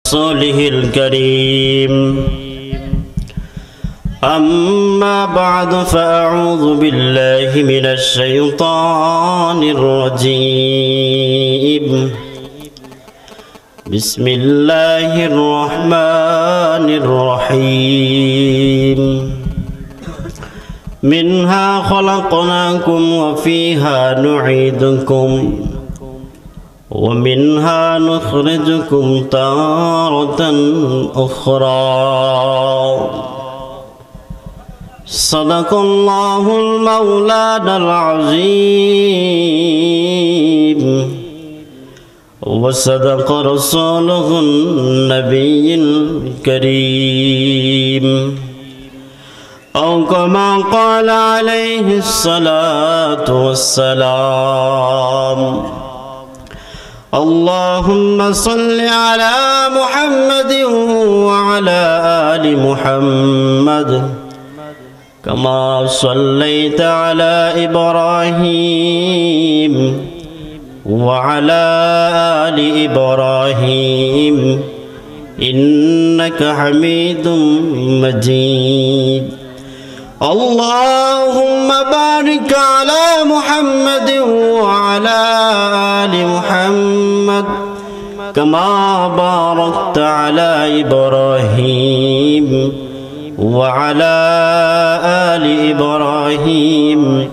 رسوله الكريم أما بعد فأعوذ بالله من الشيطان الرجيم بسم الله الرحمن الرحيم منها خلقناكم وفيها نعيدكم ومنها نخرجكم تارة أخرى صدق الله المولانا العظيم وصدق رسوله النبي الكريم أو كما قال عليه الصلاة والسلام اللهم صل على محمد وعلى آل محمد كما صليت على إبراهيم وعلى آل إبراهيم إنك حميد مجيد اللهم بارك على محمد وعلى آل محمد كما باركت على إبراهيم وعلى آل إبراهيم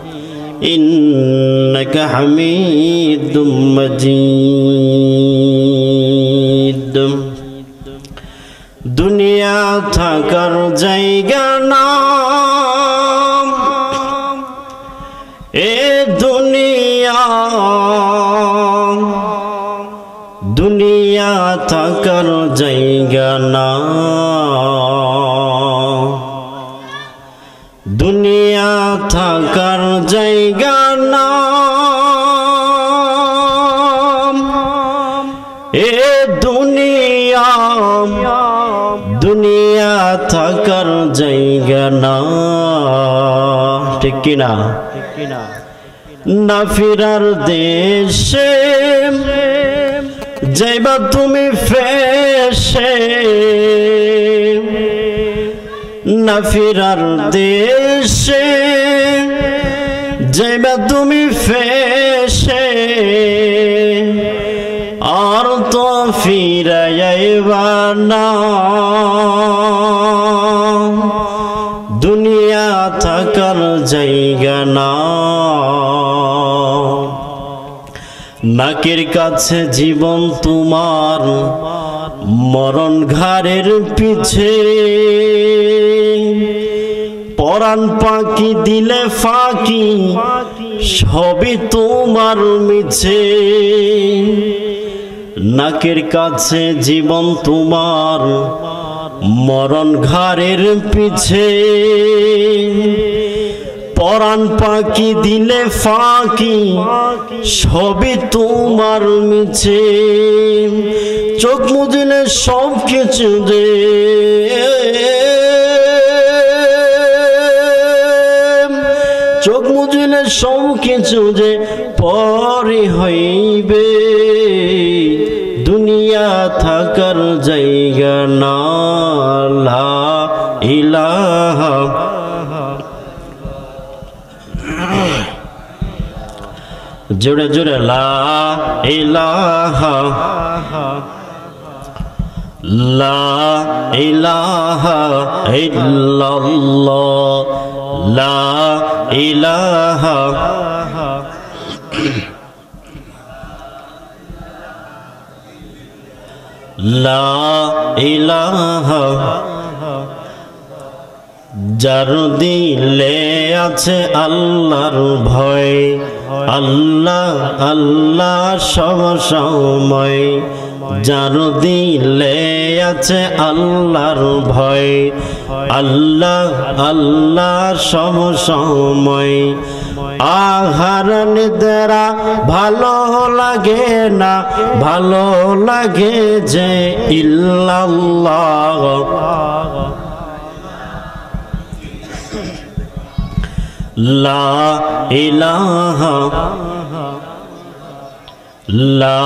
إنك حميد مجيد দুনিয়া থাকার জায়গা না এ দুনিয়া দুনিয়া থাকার জায়গা না দুনিয়া থাকার জায়গা না এ দুনিয়া দুনিয়া থাকার জায়গা না ঠিক কিনা না ফিরার দেশে যাইবা তুমি ফেশে না ফিরার দেশে যাইবা তুমি ফেশে আর তো ফিরাইবা না দুনিয়া থাকার জায়গা না নাকের কাছে জীবন তোমার মরণ ঘাড়ের পিছে পরাণ পাখি দিলে ফাঁকি সবই তোমার মিছে নাকের কাছে জীবন তোমার মরণ ঘাড়ের পিছে পরাণ পাখি দিলে ফাঁকি সবই তোমার মিছে চোখ মুজিলে সব কিছু দে চোখ মুজিলে সব কিছু যে পরে হইবে দুনিয়া থাকার জায়গা না লা ইলাহা জোরে জোরে লা ইলাহা লা ইলাহা ইল্লাল্লাহ লা ইলাহা লা ইলাহা যার দিলে আছে আল্লাহর ভয় আল্লাহ আল্লাহ সব সময় যার দিলে আছে আল্লাহর ভয় আল্লাহ আল্লাহ সব সময় আহার নিদ্রা ভালো লাগে না ভালো লাগে যে ইল্লাল্লাহ লা ইলাহা লা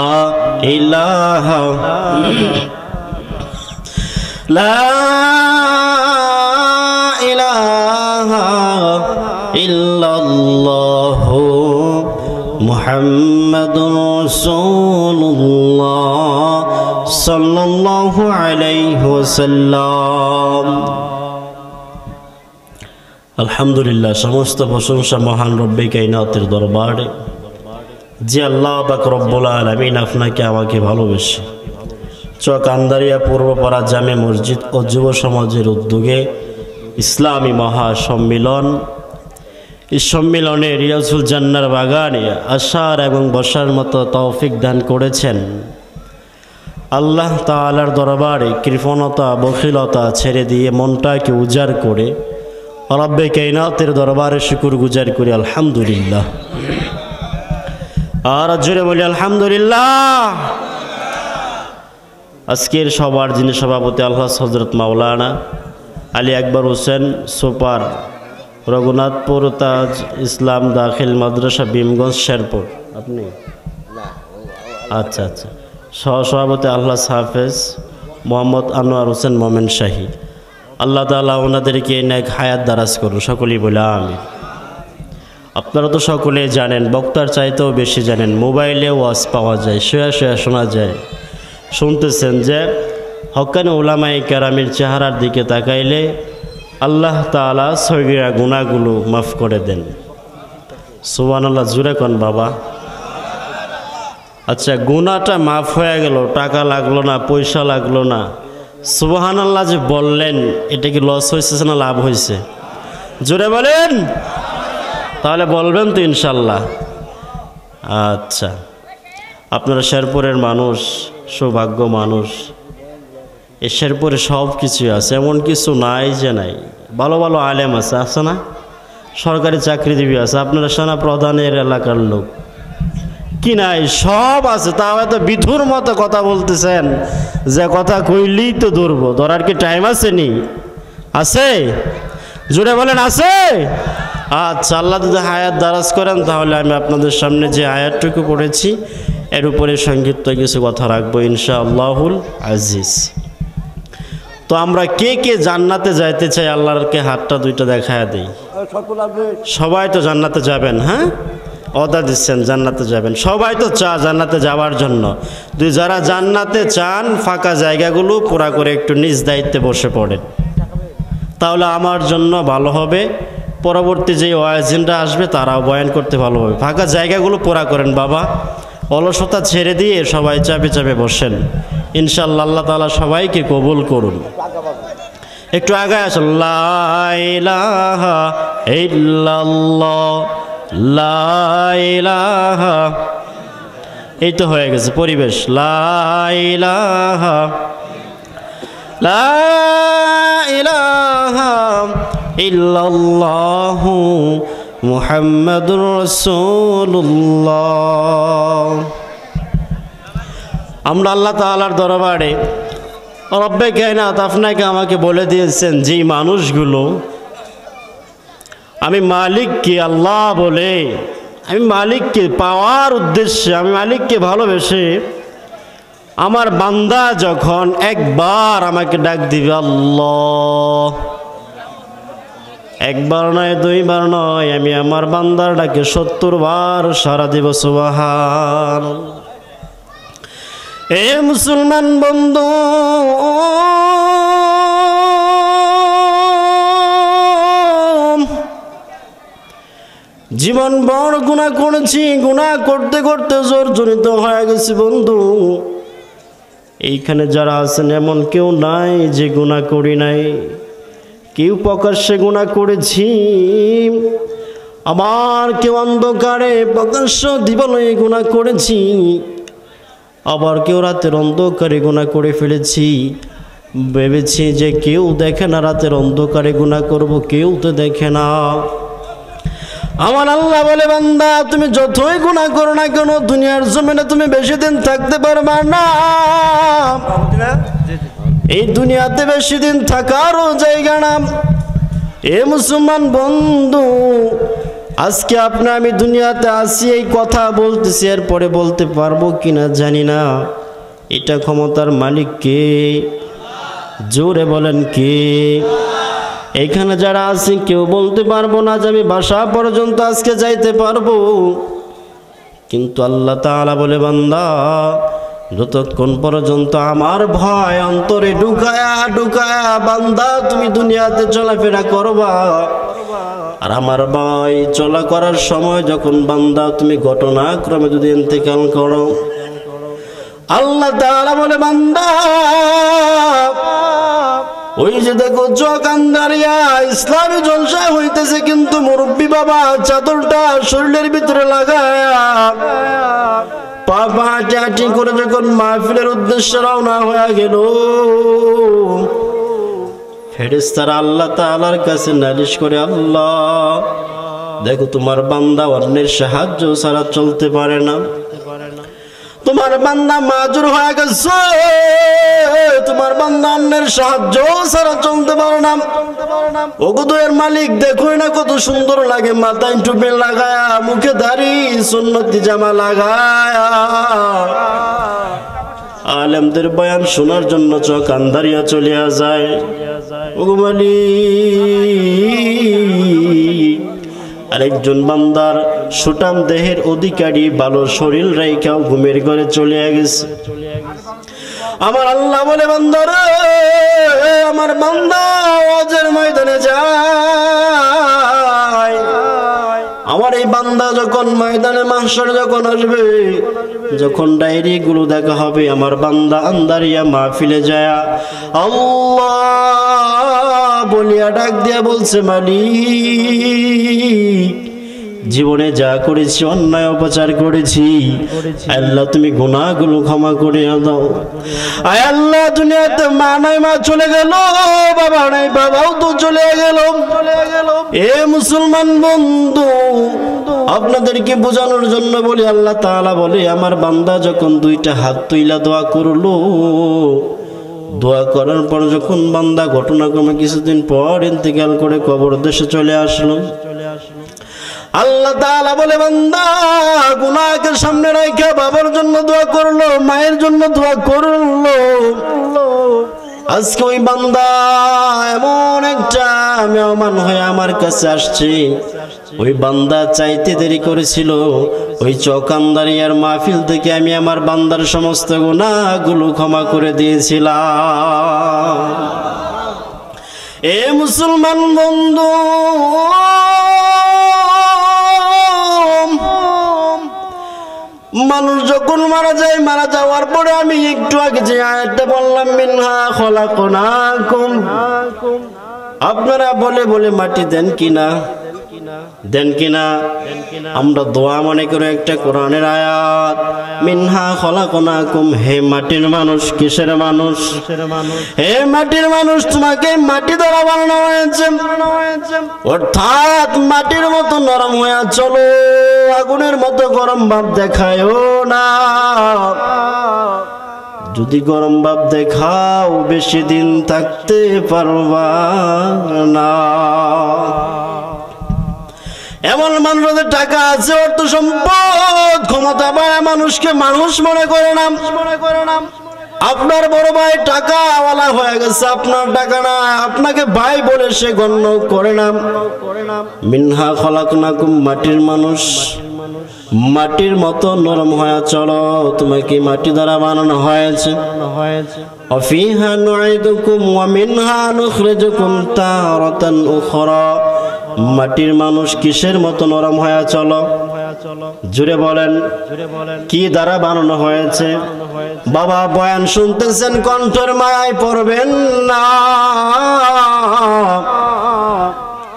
ইলাহা লা ইলাহা ইল্লাল্লাহু মুহাম্মাদুর রাসূলুল্লাহ সাল্লাল্লাহু আলাইহি ওয়াসাল্লাম। আলহামদুলিল্লাহ, সমস্ত প্রশংসা মহান রব্বে কায়নাতের দরবারে, যে আল্লাহ পাক রব্বুল আলামিন আপনাকে আমাকে ভালোবেসে চক আন্দারিয়া পূর্বপাড়া জামে মসজিদ ও যুব সমাজের উদ্যোগে ইসলামী মহাসম্মিলন, এই সম্মিলনে রিয়াজুল জান্নার বাগানে আসার এবং বসার মতো তৌফিক দান করেছেন। আল্লাহ তাআলার দরবারে কৃপণতা বখিলতা ছেড়ে দিয়ে মনটাকে উজাড় করে রব্বে কায়নাতের দরবারে শুকর গুজার করি আলহামদুলিল্লাহ। আর জোরে বলি আলহামদুলিল্লাহ। আজকের সবার যিনি সভাপতি আলহাজ হযরত মাওলানা আলী আকবর হোসেন সুপার, রঘুনাথপুর তাজ ইসলাম দাখিল মাদ্রাসা, ভীমগঞ্জ, শেরপুর। আপনি আচ্ছা আচ্ছা। সহসভাপতি আলহাজ হাফেজ মোহাম্মদ আনোয়ার হোসেন মোমেন শাহী। আল্লাহ তাআলা ওনাদেরকে নেক হায়াত দারাজ করুন, সকলেই বলে আমিন। আপনারা তো সকলে জানেন, বক্তার চাইতেও বেশি জানেন, মোবাইলে ওয়াজ পাওয়া যায়, শুয়া শুয়া শোনা যায়। শুনতেছেন যে হক্কানি উলামায়ে কেরামের চেহারার দিকে তাকাইলে আল্লাহ তাআলা সগীরা গুনাহগুলো মাফ করে দেন। সুবহানাল্লাহ, জুরে কোন বাবা। আচ্ছা, গুনাহটা মাফ হয়ে গেল, টাকা লাগলো না, পয়সা লাগলো না, সুবহানাল্লাহ যে বললেন, এটা কি লস হয়েছে না লাভ হয়েছে? জোরে বলেন। তাহলে বলবেন তো ইনশাল্লাহ। আচ্ছা, আপনারা শেরপুরের মানুষ, সৌভাগ্য মানুষ। এই শেরপুরে সব কিছু আছে, এমন কিছু নাই যে নাই। ভালো ভালো আলেম আছে, আছে না? সরকারি চাকরিজীবী আছে, আপনারা সেনা প্রধানের এলাকার লোক কি নাই? সব আছে। তাও এত বিধুর মতো কথা বলতেছেন যে কথা কইলেই তো ধরবো। ধরার কি টাইম আছে নি? আছে? জুড়ে বলেন আছে? আচ্ছা, আল্লাহ যদি হায়াত দারাজ করেন তাহলে আমি আপনাদের সামনে যে আয়াতটুকু পড়েছি এর উপরে সংক্ষিপ্ত কিছু কথা রাখবো ইনশাআল্লাহুল আজিজ। তো আমরা কে কে জান্নাতে যাইতে চাই? আল্লাহরকে হাতটা দুইটা দেখায় দেই। সবাই তো জান্নাতে যাবেন? হ্যাঁ, ওদা দিচ্ছেন জান্নাতে যাবেন। সবাই তো জান্নাতে যাওয়ার জন্য। যারা জান্নাতে চান ফাঁকা জায়গাগুলো পুরা করে একটু নিজ দায়িত্বে বসে পড়েন, তাহলে আমার জন্য ভালো হবে। পরবর্তী যে ওয়াজিনরা আসবে তারাও বয়ান করতে ভালো হবে। ফাঁকা জায়গাগুলো পুরা করেন বাবা, অলসতা ছেড়ে দিয়ে সবাই চাপে চাপে বসেন। ইনশাআল্লাহ আল্লাহ তাআলা সবাইকে কবুল করুন। একটু আগায় আসুন। লা ইলাহা ইল্লাল্লাহ, লা ইলাহা। এই তো হয়ে গেছে পরিবেশ। লা ইলাহা, লা ইলাহা ইল্লাল্লাহু মুহাম্মাদুর রাসূলুল্লাহ। আমরা আল্লাহ তাআলার দরবারে রব্বে কায়নাত আপনাকে আমাকে বলে দিয়েছেন, যে মানুষগুলো আমি মালিককে আল্লাহ বলে, আমি মালিককে পাওয়ার উদ্দেশ্যে, আমি মালিককে ভালোবেসে আমার বান্দা যখন একবার আমাকে ডাক দিবে আল্লাহ, একবার নয় দুইবার নয়, আমি আমার বান্দার ডাকে ৭০ বার সাড়া দিব। সুবহানাল্লাহ। এ মুসলমান বন্ধু, জীবন বড় গুনাহ করেছি, গুনাহ করতে করতে জর্জরিত হয়ে গেছি বন্ধু। এইখানে যারা আছেন এমন কেউ নাই যে গুনাহ করি নাই। কেউ প্রকাশ্যে গুনাহ করেছি, আবার কেউ অন্ধকারে প্রকাশ্য দিবালয়ে গুনাহ করেছি, আবার কেউ রাতের অন্ধকারে গুনাহ করে ফেলেছি। ভেবেছি যে কেউ দেখে না, রাতের অন্ধকারে গুনাহ করব, কেউ তো দেখে না। আমার আল্লাহ বলে, বান্দা তুমি যতই গুনাহ করো না কেন দুনিয়ার জমিনে তুমি বেশি দিন থাকতে পারবা না। এই দুনিয়াতে বেশি দিন থাকারও জায়গা না। এ মুসলমান বন্ধু, আজকে আমি দুনিয়াতে আসি, এই কথা বলতেছি, এরপরে বলতে পারবো কিনা জানি না। এটা ক্ষমতার মালিক কে? জোরে বলেন কে? এখানে যারা আছি কেউ বলতে পারবো না যে আমি বাসা পর্যন্ত আজকে যাইতে পারবো, কিন্তু আল্লাহ তাআলা বলে বান্দা যতক্ষণ পর্যন্ত আমার ভয় অন্তরে ঢুকায়া ঢুকায়া বান্দা তুমি দুনিয়াতে চলাফেরা করবা, আর আমার ভয় চলা করার সময় যখন বান্দা তুমি ঘটনাক্রমে যদি ইন্তেকাল করো, আল্লাহ তাআলা বলে বান্দা ওই যে দেখো চোখ আন্দারিয়া ইসলামী জলসা হইতেছে, কিন্তু মুরব্বী বাবা চাদরটা শরীরের ভিতরে লাগায়া পা হাঁটি হাঁটি করে যখন মাহফিলের উদ্দেশ্যে রওনা হয়ে গেল, ফেরেশতারা আল্লাহ তাআলার কাছে নালিশ করে, আল্লাহ দেখো তোমার বান্দা অন্যের সাহায্য ছাড়া চলতে পারে না, তোমার বান্দা মাজুর হয়ে গেছে, তোমার বান্দা অন্যের সাহায্য ছাড়া চলতে পারে না। ওগো দয়ার মালিক দেখোই না কত সুন্দর লাগে, মাথায় টুপি লাগায়া মুখে দাড়ি সুন্নতি জামা লাগায়া আলেমদের বয়ান শোনার জন্য চোখ আন্দারিয়া চলিয়া যায়। ওগো মালিক আরেকজন বান্দার সুটাম দেহের অধিকারী ভালো শরীর রাইখাও ঘুমের ঘরে চলে গেছে। আমার আল্লাহ বলে বান্দারে আমার বান্দা ওয়াজের ময়দানে যায়, আমার এই বান্দা যখন ময়দানে মাহশর যখন আসবে, যখন ডায়েরি গুলো দেখা হবে, আমার বান্দা আন্দারিয়া মাহফিলে যায় আল্লাহ বলিয়া ডাক দিয়া বলছে, মালিক জীবনে যা করেছি অন্যায় অপচার করেছি, আল্লাহ তুমি গুনাহগুলো ক্ষমা করে দাও। আয় আল্লাহ দুনিয়াতে মা নাই মা চলে গেল, বাবা নাই বাবাও তো চলে গেল। এ মুসলমান বন্ধু আপনাদেরকে বোঝানোর জন্য বলি, আল্লাহ তাআলা বলে আমার বান্দা যখন দুইটা হাত তুইলা দোয়া করলো, দোয়া করার পর যখন বান্দা ঘটনাক্রমে কিছুদিন পর ইন্তেকাল করে কবর দেশে চলে আসলো, আল্লাহ তাআলা বলে বান্দা গুনাহকে সামনে রাখা বাবার জন্য দোয়া করলো, মায়ের জন্য দোয়া করলো, আজকে ওই বান্দা এমন একটা মেহমান হয়ে আমার কাছে আসছে, ওই বান্দা চাইতে দেরি করেছিল, ওই চৌকান্দারিয়ার মাহফিল থেকে আমি আমার বান্দার সমস্ত গুনাহগুলো ক্ষমা করে দিয়েছিলাম। এ মুসলমান বন্ধু মানুষ যখন মারা যায়, মারা যাওয়ার পরে আমি একটু আগে যে আয়াতটা বললাম মিনহা খলাকনাকুম, আপনারা বলে বলে মাটি দেন কিনা, দেন কিনা? আমরা দোয়া মনে করে একটা কোরআনের আয়াত, মিনহা খলাকনাকুম, হে মাটির মানুষ। কিসের মানুষ? হে মাটির মানুষ, তোমাকে মাটি দ্বারা বানানো হয়েছে, অর্থাৎ মাটির মতো নরম হয়ে চলো, আগুনের মতো গরম ভাব দেখায়ও না। যদি গরম ভাব দেখাও বেশি দিন থাকতে পারবা না। এমন মানুষদের টাকা আছে, অর্থ সম্পদ, ক্ষমতা পায়, মানুষকে মানুষ মনে করে না। আপনার বড় ভাই টাকাওয়ালা হয়ে গেছে, আপনার টাকা না, আপনাকে ভাই বলে সে গণ্য করে না। মিনহা খলাকনাকুম, মাটির মানুষ, মাটির মতো নরম হয়ে চলো, তোমাকে মাটি দ্বারা বানানো হয়েছে। অফিহা নুঈদুকুম ওয়া মিনহা নুখরিজুকুম তারাতান উখরা, মাটির মানুষ কিসের মতো নরম হয়ে চলো? জুড়ে বলেন কি দ্বারা বানানো হয়েছে? বাবা বয়ান শুনতেছেন, কণ্ঠের মায়ায় পড়বেন না,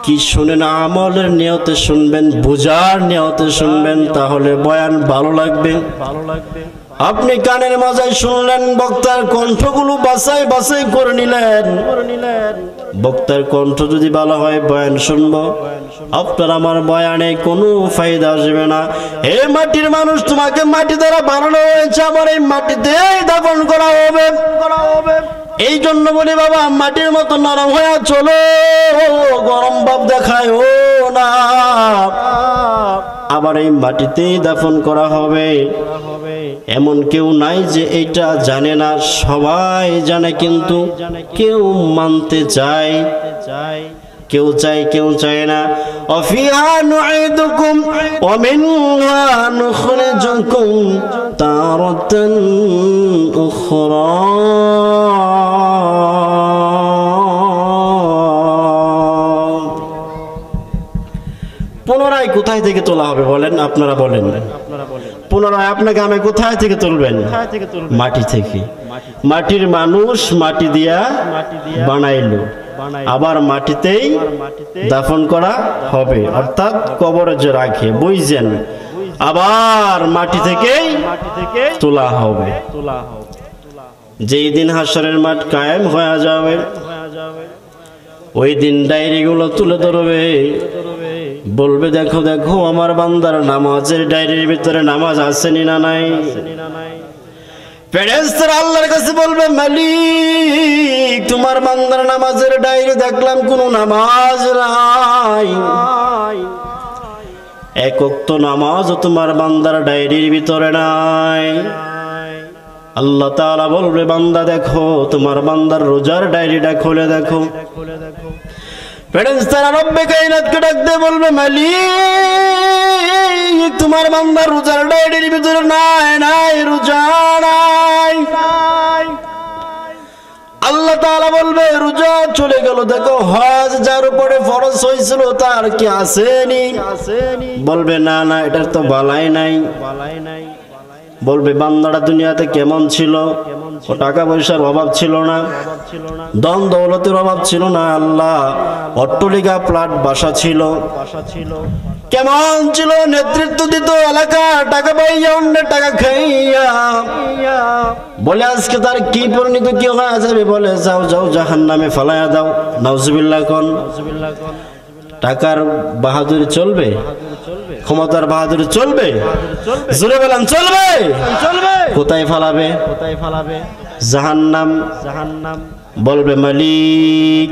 কি শুনেন আমলের নিয়তে শুনবেন, বুঝার নিয়তে শুনবেন, তাহলে বয়ান ভালো লাগবে। আপনি কানের মাঝায় শুনলেন, বক্তার কণ্ঠগুলো বাছাই বাছাই করে নিলেন, বক্তার কণ্ঠ যদি ভালো হয় বয়ান শুনবো, আপনার আমার বয়ানে কোনো ফায়দা আসবে না। হে মাটির মানুষ, তোমাকে মাটি দ্বারা বানানো হয়েছে, আমার এই মাটিতেই দাফন করা হবে। এই জন্য বলি বাবা মাটির মতো নরম হয়ে চলো, গরম ভাব দেখায় ও না। আবার এই মাটিতেই দাফন করা হবে। এমন কেউ নাই যে এটা জানে না, সবাই জানে, কিন্তু কেউ মানতে চায়, কেউ চায় কেউ চায় না। অফিহা নুঈদুকুম ওয়া মিনহা নুখরিজুকুম তারাতান উখরা। পুনরায় কোথায় থেকে তোলা হবে বলেন? আপনারা বলেন। পুনরায় আপনাকে আমি কোথায় থেকে তুলবেন? মাটি থেকে। মাটির মানুষ মাটি দিয়া বানাইলো, আবার মাটিতেই দাফন করা হবে, অর্থাৎ কবরে যে রাখে, বুঝছেন? আবার মাটি থেকেই তোলা হবে। যেই দিন হাশরের মাঠ কায়েম হয়ে যাবে, ওই দিন ডায়েরিগুলো তুলে ধরবে, বলবে দেখো দেখো আমার বান্দার নামাজের ডায়েরির ভিতরে নামাজ আসেনি না নাই। ফেরেশতারা আল্লাহর কাছে বলবে, মালিক তোমার বান্দার নামাজের ডায়েরি দেখলাম কোনো নামাজ নাই, এক ওয়াক্ত নামাজও তোমার বান্দার ডায়েরির ভিতরে নাই। আল্লাহ তাআলা বলবে, বান্দা দেখো তোমার বান্দার রোজার ডায়েরিটা খুলে দেখো। ফেরেশতারা রব্বে কায়নাতকে ডাক দিয়ে বলবে, মালিক তোমার বান্দার রোজার ডায়েরির ভিতরে নাই রোজা নাই। আল্লাহ তাআলা বলবে, রোজা চলে গেল, দেখো হজ যার উপরে ফরজ হয়েছিল তার কি আসেনি? বলবে না না, এটার তো বালাই নাই। বলবে বান্দাটা দুনিয়াতে কেমন ছিল? ও টাকা পয়সার অভাব ছিল না, ধন দৌলতের অভাব ছিল না, আল্লাহ অট্টালিকা প্লাট বাসা ছিল। কেমন ছিল? নেতৃত্ব দিত এলাকা, টাকা পাইয়া অন্যের টাকা খাইয়া। বলে আজকে তার কি পরিণত কি হয়ে যাবে? বলে যাও যাও জাহান্নামে ফালাইয়া দাও। নাউজুবিল্লাহ কোন? টাকার বাহাদুরি চলবে? ক্ষমতার বাহাদুরি চলবে? জোরে বলেন চলবে? কোথায় ফালাবে? জাহান্নাম। বলবে মালিক।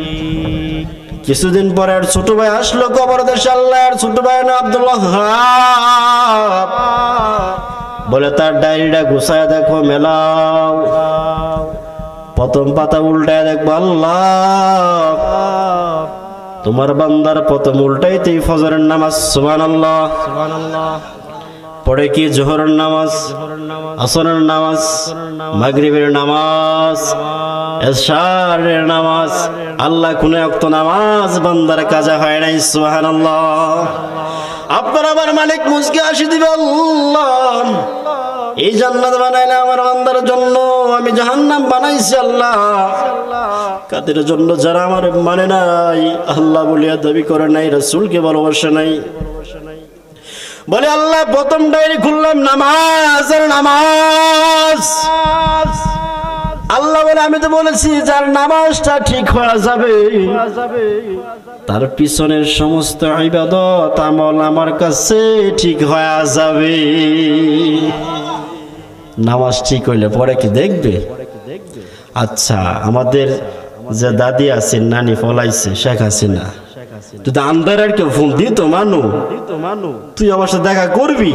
কিছুদিন পরে আর ছোট ভাই আসলো কবর দেশে, আল্লাহর ছোট ভাই না আব্দুল্লাহ, বলে তার ডায়েরিটা গুছায় দেখো, মেলাও। প্রথম পাতা উল্টায় দেখবো, আল্লাহ তোমার বান্দার প্রথম উল্টাইতেই ফজরের নামাজ, সুবহানাল্লাহ। পড়ে কি জোহরের নামাজ, আসরের নামাজ, মাগরিবের নামাজ, এশারের নামাজ। আল্লাহ কোন ওয়াক্ত নামাজ বান্দার কাজা হয় নাই, সুবহানাল্লাহ। আপনার আমার মালিক মুসকে আসি দিবে, আল্লাহ এই জান্নাত বানাইলে আমার বান্দার জন্য, আমি জাহান্নাম বানাইছি আল্লাহ কাদের জন্য? যারা আমার মানে নাই, আল্লাহ বলিয়া দাবি করে নাই, রাসূলকে ভালোবাসে নাই। বলে আল্লাহ প্রথম ডায়েরি খুললাম নামাজের নামাজ। আল্লাহ বলে আমি তো বলেছি যার নামাজটা ঠিক হয়ে যাবে তার পিছনের সমস্ত ইবাদত আমল আমার কাছে ঠিক হয়ে যাবে। নামাজ ঠিক হইলে পরে কি দেখবে? আচ্ছা, আমাদের যে দাদি আছে, নানি ফলাইছে, শেখ হাসিনা, তুই তো আন্দারের কেউ ফোন দিত মানু, তুই আমার সাথে দেখা করবি,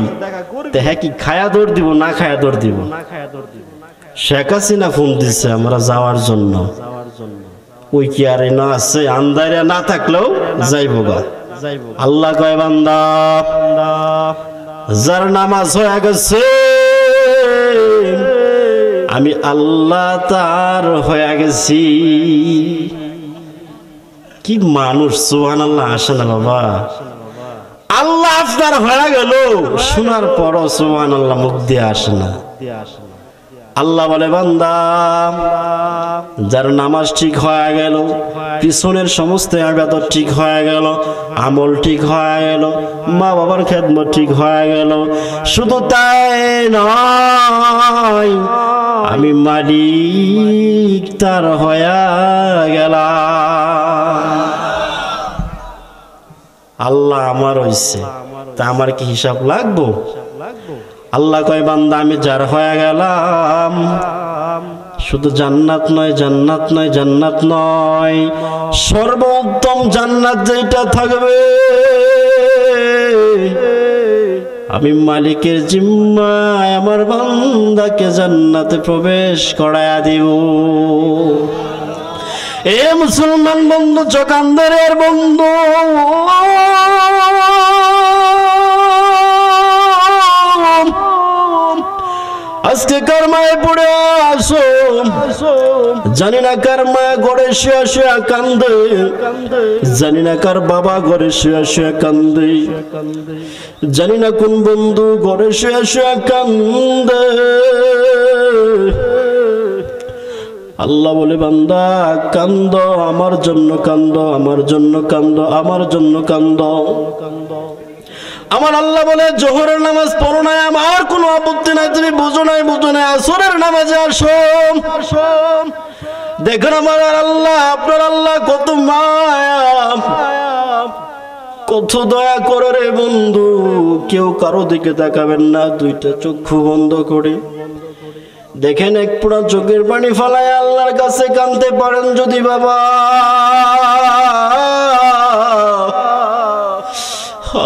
হ্যাঁ কি খায়া দৌড় দিব না খায়া দৌড় দিব? শেখ হাসিনা ফোন দিচ্ছে আমরা যাওয়ার জন্য, ওই কি আর না আছে? আন্দারে না থাকলেও যাইব গা। আল্লাহ কয় বান্দা যার নামাজ হয়ে গেছে আমি আল্লাহ তার হয়ে গেছি। কি মানুষ, সুবহানাল্লাহ। আসে না বাবা, আল্লাহ আপনার হয়ে গেল, শোনার পরও সুবহানাল্লাহ মুখ দিয়ে আসে না। আল্লাহ বলে বান্দা যার নামাজ ঠিক হয়ে গেল, পিছনের সমস্ত ইবাদত ঠিক হয়ে গেল, আমল ঠিক হয়ে গেল, মা বাবার খেদমত ঠিক হয়ে গেল, শুধু তাই নয় আমি মালিক তার হয়ে গেলাম। আল্লাহ আমার হইছে, তা আমার কি হিসাব লাগবো? আল্লাহ কয় বান্দা আমি যার হয়ে গেলাম, শুধু জান্নাত নয়, জান্নাত নয়, জান্নাত নয়, সর্বোত্তম জান্নাত যেটা থাকবে আমি মালিকের জিম্মায় আমার বান্দাকে জান্নাতে প্রবেশ করায়া দিব। এ মুসলমান বন্ধু, চকান্দারের বন্ধু, আজকে কার মায়ে পড়ে আসো, জানি না কার মা ঘরে শুয়া শুয়া কান্দে, জানি না কার বাবা ঘরে শুয়া শুয়া কান্দে, জানি না কোন বন্ধু ঘরে শুয়া শুয়া কান্দে। আল্লাহ বলে, বান্দা কান্দ, আমার জন্য কান্দ, আমার জন্য কান্দ, আমার জন্য কান্দ। আমার আল্লাহ বলে, জোহরের নামাজ পড়ো নাই, আমার কোনো আপত্তি নাই, তুমি বুঝো নাই, বুঝো নাই, আসরের নামাজে আসো। দেখেন আমার আল্লাহ, আপনার আল্লাহ কত মায়া, কত দয়া করে রে বন্ধু। কেউ কারো দিকে তাকাবেন না, দুইটা চক্ষু বন্ধ করে দেখেন, এক পুরা চোখের পানি ফালায় আল্লাহর কাছে কাঁদতে পারেন যদি বাবা।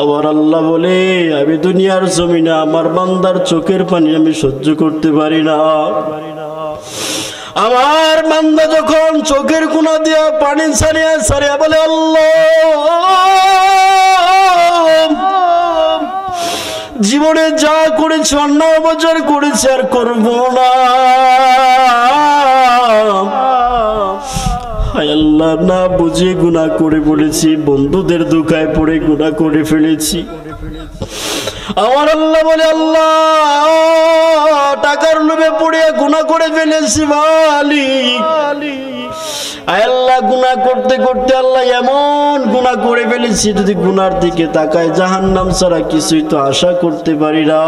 আবার আল্লাহ বলে, আমি দুনিয়ার জমিনে আমার বান্দার চোখের পানি আমি সহ্য করতে পারি না। আমার বান্দা যখন চোখের কোনা দিয়া পানি ছাড়িয়া ছাড়িয়া বলে, আল্লাহ জীবনে যা করেছে, অন্যায় অবচার করেছে, আর করব না। আল্লাহ, না বুঝে গুনাহ করে বলেছি, বন্ধুদের ধোঁকায় পড়ে গুনাহ করে ফেলেছি। আমার আল্লাহ বলে, আল্লাহ টাকার লোভে পড়ে গুনাহ করে ফেলেছি মালিক। আল্লাহ গুনাহ করতে করতে আল্লাহ এমন গুনাহ করে ফেলেছি, যদি গুনার দিকে তাকায় জাহান্নাম ছাড়া কিছুই তো আশা করতে পারি না।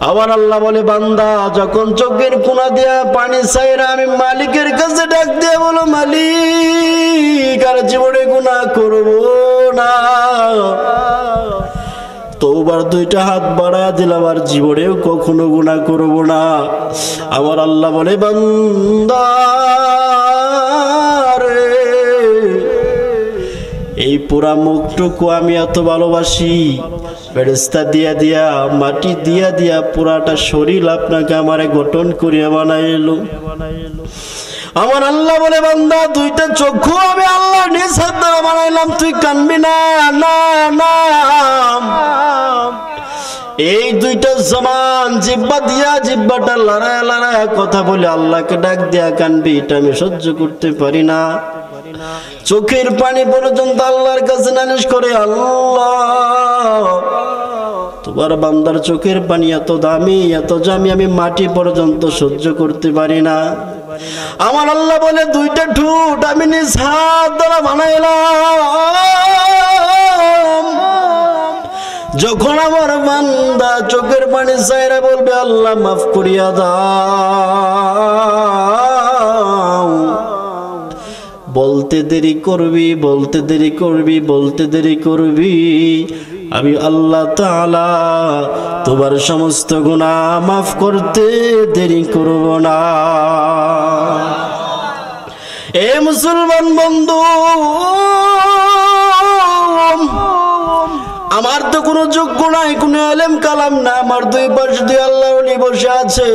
আবার আল্লাহ বলে, বান্দা যখন চোখের কোনা দিয়া পানি ছাইরা আমি মালিকের কাছে ডাক দিয়ে বলো, মালিক আর জীবনে গুনাহ করব না। তওবার দুইটা হাত বাড়ায়া দিলাম, আর জীবনেও কখনো গুনাহ করব না। আমার আল্লাহ বলে, বান্দা রে, এই পুরা মুখটুকু আমি এত ভালোবাসি, ফেরেশতা দিয়া দিয়া, মাটি দিয়া দিয়া পুরাটা শরীর আপনাকে আমারে গঠন করিয়া বানাইলো। আমার আল্লাহ বলে, বান্দা দুইটা চক্ষু আমি আল্লাহ নিজ হাত দ্বারা বানাইলাম, তুই কানবি না, না না। এই দুইটা জবান জিহ্বা দিয়া, জিহ্বাটা লড়ায় লড়ায় কথা বলে আল্লাহকে ডাক দিয়া কানবি, এটা আমি সহ্য করতে পারি না। চোখের পানি পর্যন্ত আল্লাহর কাছে নালিশ করে, আল্লাহ তোমার বান্দার চোখের পানি এত দামি, এত জামি, আমি মাটি পর্যন্ত সহ্য করতে পারি না। আমার আল্লাহ বলে, দুইটা ঠোঁট আমি নিজ হাত দ্বারা বানাইলাম। যখন আমার বান্দা চোখের পানি চাইরা বলবে, আল্লাহ মাফ করিয়া দাও, বলতে দেরি করবি, বলতে দেরি করবি, বলতে দেরি করবি, আমি আল্লাহ তাআলা তোমার সমস্ত গুনাহ মাফ করতে দেরি করব না। এ মুসলমান বন্ধু, আমার তো কোনো যোগ্য নাই, কোনো আলেম কালাম না, আমার দুই পাশে দুই আল্লাহ ওলি বসে আছে।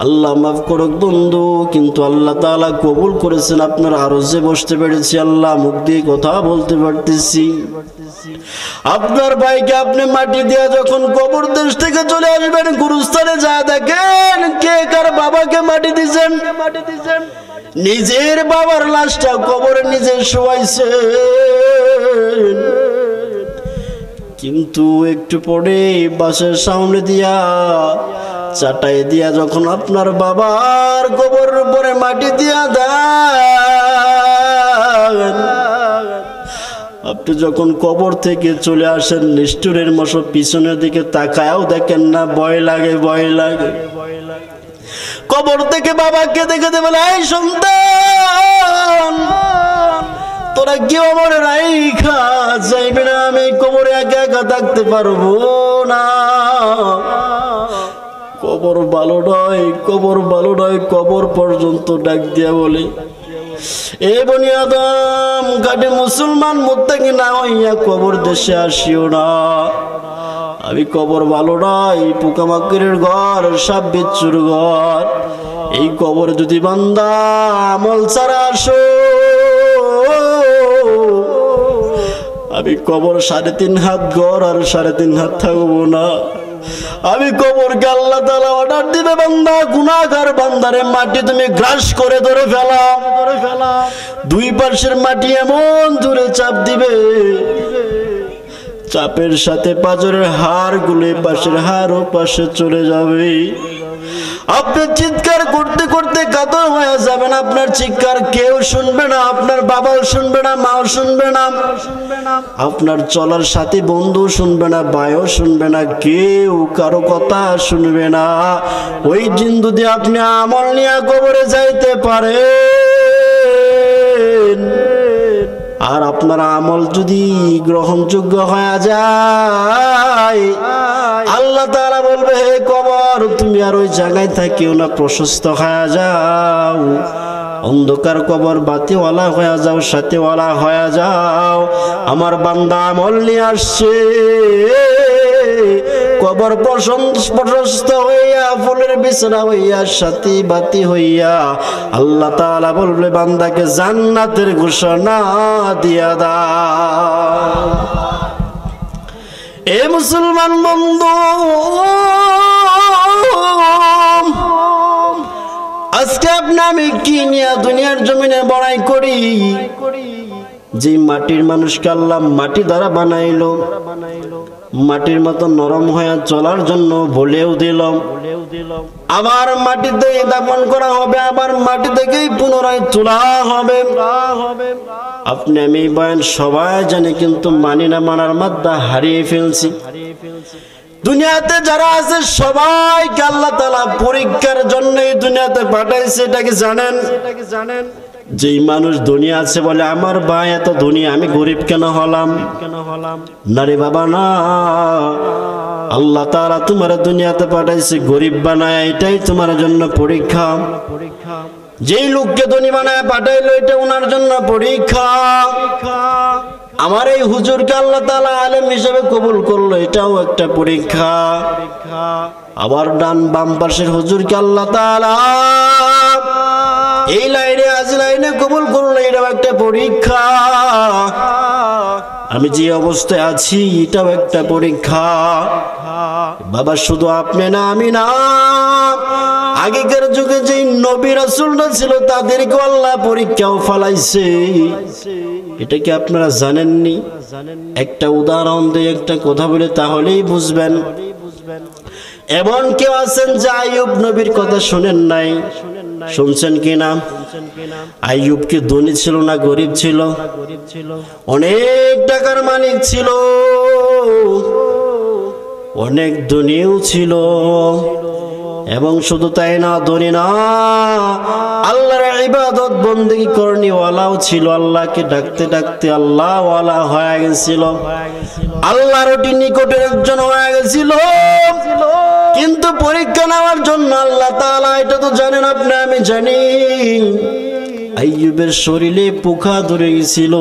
আল্লাহ মাফ করুক বন্ধু, কিন্তু আল্লাহ তাআলা কবুল করেছেন, আপনার আরজে বসতে পেরেছি, আল্লাহ মুখ দিয়ে কথা বলতে পারতেছি। আপনার ভাইকে আপনি মাটি দিয়ে যখন কবর দেশ থেকে চলে আসবেন, গুরুস্থানে যা দেখেন কে কার বাবাকে মাটি দিয়েছেন। নিজের বাবার লাশটা কবরে নিজে শোয়াইছে, কিন্তু একটু পরে বাসের সামনে দিয়া চাটাই দিয়া যখন আপনার বাবার কবরের উপরে মাটি দিয়া দেন, আপনি যখন কবর থেকে চলে আসেন, নিষ্ঠুরের মতো পিছনের দিকে তাকায়ও দেখেন না, ভয় লাগে, ভয় লাগে। কবর থেকে বাবাকে দেখে বলে, এই সন্তান, তোরা কেউ আমার রাইখা যাইবে না, আমি কবরে একা একা থাকতে পারবো না। কবর ভালো নয়, কবর ভালো নয়, কবর পর্যন্ত ডাক দিয়া বলে, এ বনি আদম, গাটে মুসলমান মুত্তাকি না হইয়া কবর দেশে আসিও না। আমি কবর ভালো নয়, পোকামাকড়ের ঘর, সাপ বিচ্ছুর ঘর। এই কবর যদি বান্দা আমল ছাড়া আসো, আমি কবর 3.5 হাত ঘর আর 3.5 হাত থাকবো না। আমি কবরকে আল্লাহ তাআলা অর্ডার দিবে, বান্দা গুনাহগার বান্দারে মাটি তুমি গ্রাস করে ধরে ফেলা। দুই পাশের মাটি এমন দূরে চাপ দিবে, চাপের সাথে পাঁজরের হাড় গুলে পাশের হাড় ও পাশে চলে যাবে। আপনি চিৎকার করতে করতে কাতর হয়ে যাবেন। আপনার চিৎকার কেউ শুনবে না, আপনার বাবাও শুনবে না, মাও শুনবে না, আপনার চলার সাথী বন্ধু শুনবে না, ভাইও শুনবে না, কেউ কারো কথা শুনবে না। ওই দিন যদি আপনি আমল নিয়ে কবরে যাইতে পারেন আর আপনার আমল যদি গ্রহণযোগ্য হয়ে যায়, আল্লাহ তাআলা বলবে, হে কবর তুমি আর ওই জায়গায় থাকিও না, প্রশস্ত হয়ে যাও। অন্ধকার কবর বাতিওয়ালা হয়ে যাও, সাথীওয়ালা হয়ে যাও। আমার বান্দা আমল নিয়ে আসছে, কবর প্রশস্ত হইয়া, ফুলের বিছানা হইয়া, সাথী বাতি হইয়া, আল্লাহ তাআলা বলবে বান্দাকে জান্নাতের ঘোষণা দিয়া দাও। এ মুসলমান বন্ধু, আজকে আপনি আমি কি নিয়ে দুনিয়ার জমিনে বড়াই করি? যে মাটির মানুষকে আল্লাহ মাটি দ্বারা বানাইলো, মাটির মতো নরম হয়ে চলার জন্য বলেও দিল, আবার মাটিতে দাফন করা হবে, আবার মাটি থেকেই পুনরায় তোলা হবে। আপনি আমি বয়ান সবাই জানে, কিন্তু মানি না, মানার মাত্রা হারিয়ে ফেলছি। দুনিয়াতে যারা আছে সবাইকে আল্লাহ তাআলা পরীক্ষার জন্য দুনিয়াতে পাঠাইছে, এটা কি জানেন? যেই মানুষ দুনিয়া আছে বলে আমার ভাই এত ধনী, আমি গরিব কেন হলাম? না রে বাবা না, আল্লাহ তাআলা তোমার দুনিয়াতে পাঠাইছে গরিব বানায়, এটাই তোমার জন্য পরীক্ষা। যেই লোককে ধনী বানায় পাঠাইলো, এটা ওনার জন্য পরীক্ষা। আমার এই হুজুরকে আল্লাহ তাআলা আলেম হিসেবে কবুল করলো, এটাও একটা পরীক্ষা। আবার ডান বাম পাশের হুজুরকে আল্লাহ তাআলা এই লাইনে আজ লাইনে কবুল করলো, এটাও একটা পরীক্ষা। আমি যে অবস্থায় আছি এটাও একটা পরীক্ষা। বাবা শুধু আপনি না, আমি না, আগেকার যুগে যে নবী রাসূলরা ছিল তাদেরকে আল্লাহ পরীক্ষাও ফলাইছে। এটা কি আপনারা জানেননি? একটা উদাহরণ দিয়ে একটা কথা বলে তাহলেই বুঝবেন। এমন কেউ আছেন যে আইয়ুব নবীর কথা শুনেন নাই? শুনছেন কিনা? আইয়ুব কি ধনী ছিল না গরিব ছিল? অনেক টাকার মালিক ছিল, অনেক ধনীও ছিল, এবং শুধু তাই না, ধনী না, আল্লাহর ইবাদত বন্দেগী করনিওয়ালাও ছিল। আল্লাহকে ডাকতে ডাকতে আল্লাহ ওয়ালা হয়ে গেছিল, আল্লাহর অতি নিকটের একজন হয়ে গেছিল। কিন্তু পরীক্ষা নেওয়ার জন্য আল্লাহ তাআলা, এটা তো জানেন আপনি, আমি জানি, আইয়ুবের শরীরে পোকা ধরে গেছিল।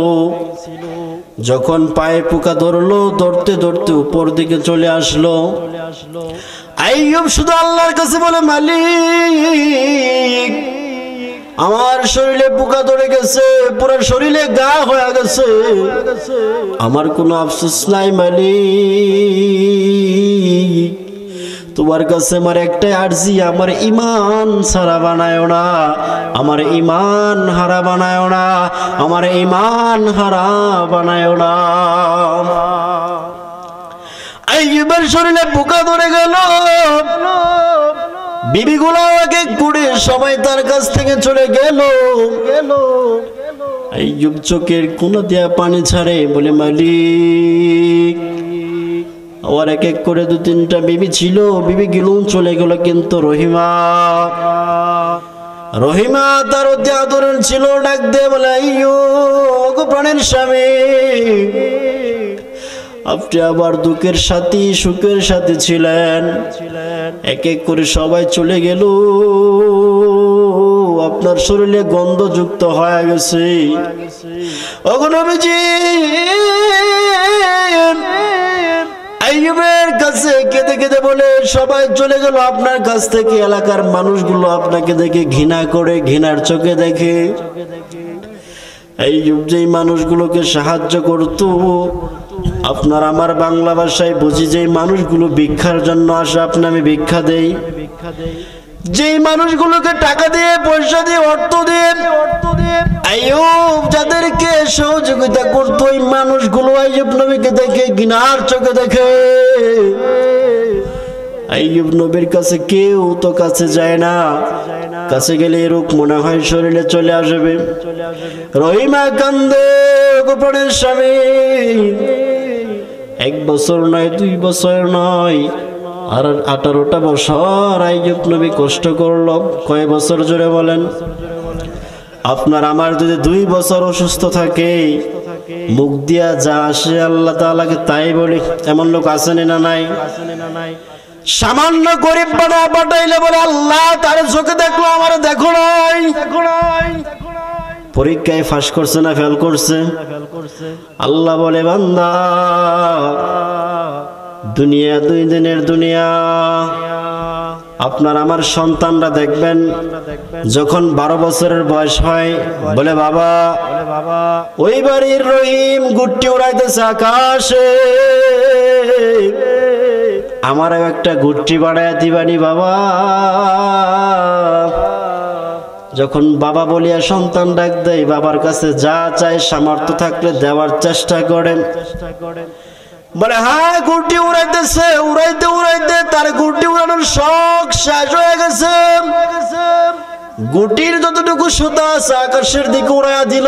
যখন পায়ে পোকা ধরলো, ধরতে ধরতে উপর দিকে চলে আসলো। আইয়ুব শুধু আল্লাহর কাছে বলে, মালিক আমার শরীরে পোকা ধরে গেছে, পুরো শরীরে গা হয়ে গেছে, আমার কোনো আফসোস নাই মালিক, তোমার কাছে আমার একটাই আরজি, আমার ঈমান সারা বানায়ো না, আমার ঈমান হারা বানায়ো না, আমার ঈমান হারা বানায়ো না। আইয়ুবের শরীরে পোকা ধরে গেল, বিবিগুলো এক এক করে সবাই তার কাছ থেকে চলে গেল। আইয়ুব চোখের কোনা দিয়া পানি ছাড়ে, বলে মালিক, আর এক এক করে 2-3টা বিবি ছিল, বিবি গেলুম চলে গেল, কিন্তু রহিমা তার অতি আদরের ছিল। ডাক দিয়ে বলে, আইয়ুব প্রাণের স্বামী, আপনি আবার দুঃখের সাথী সুখের সাথে ছিলেন, এক এক করে সবাই চলে গেল, আপনার শরীরে গন্ধযুক্ত হয়ে গেছে। ওগো নবীজি, আইয়ুবের কাছে কেঁদে কেঁদে বলে সবাই চলে গেল আপনার কাছ থেকে। এলাকার মানুষগুলো আপনাকে দেখে ঘৃণা করে, ঘৃণার চোখে দেখে। আইয়ুব যেই মানুষগুলোকে সাহায্য করত, আপনার আমার বাংলা ভাষায় বুঝি, যেই মানুষগুলো ভিক্ষার জন্য আসে আপনি আমি ভিক্ষা দেই, যেই মানুষগুলোকে টাকা দিয়ে, পয়সা দিয়ে, অর্থ দিয়ে আইয়ুব যাদেরকে সহযোগিতা করতো, ওই মানুষগুলো আইয়ুব নবীকে দেখে ঘৃণার চোখে দেখে। আইয়ুব নবীর কাছে কেউ তো কাছে যায় না, কাছে গেলে এরূপ মনে হয় শরীরে চলে আসবে। রহিমা কান্দে, গোপনের স্বামী। 1 বছর নয়, 2 বছর নয়, আর 18টা বছর আইয়ুব নবী কষ্ট করলো। কয় বছর জোরে বলেন? আপনার আমার যদি 2 বছর অসুস্থ থাকে, মুখ দিয়া যা আসে আল্লাহ তাআলাকে তাই বলি। এমন লোক আছেন না নাই? সামান্য গরিব বানা পাঠাইলে বলে আল্লাহ তার চোখে দেখলো, আমার দেখো নাই। পরীক্ষায় ফাঁস করছে না ফেল করছে? আল্লাহ বলে, বান্দা দুনিয়া 2 দিনের দুনিয়া। আপনার আমার সন্তানরা দেখবেন যখন 12 বছরের বয়স হয়, বলে বাবা ওই বাড়ির রহিম গুট্টি উড়াইতেছে আকাশে, আমারও একটা গুট্টি বাড়াইয়া দিবানি বাবা। যখন বাবা বলিয়া সন্তান ডাক দেয়, বাবার কাছে যা চায় সামর্থ্য থাকলে দেওয়ার চেষ্টা করেন। বলে হ্যাঁ, গুটি উড়াইতেছে, উড়াইতে উড়াইতে তার গুটি উড়ানোর শখ শেষ হয়ে গেছে। গুটির যতটুকু সুতা আছে আকাশের দিকে উড়াইয়া দিল।